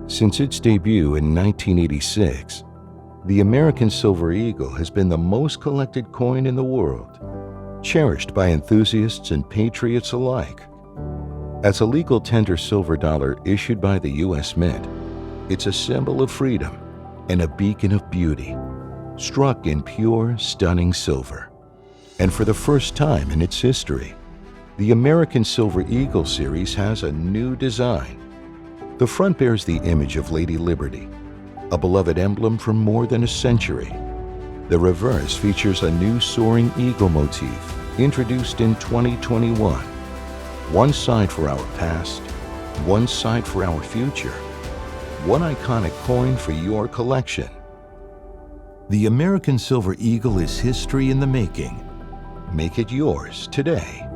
Since its debut in 1986, the American Silver Eagle has been the most collected coin in the world, cherished by enthusiasts and patriots alike. As a legal tender silver dollar issued by the U.S. Mint, it's a symbol of freedom and a beacon of beauty, struck in pure, stunning silver. And for the first time in its history, the American Silver Eagle series has a new design. The front bears the image of Lady Liberty, a beloved emblem for more than a century. The reverse features a new soaring eagle motif introduced in 2021. One side for our past, one side for our future. One iconic coin for your collection. The American Silver Eagle is history in the making. Make it yours today.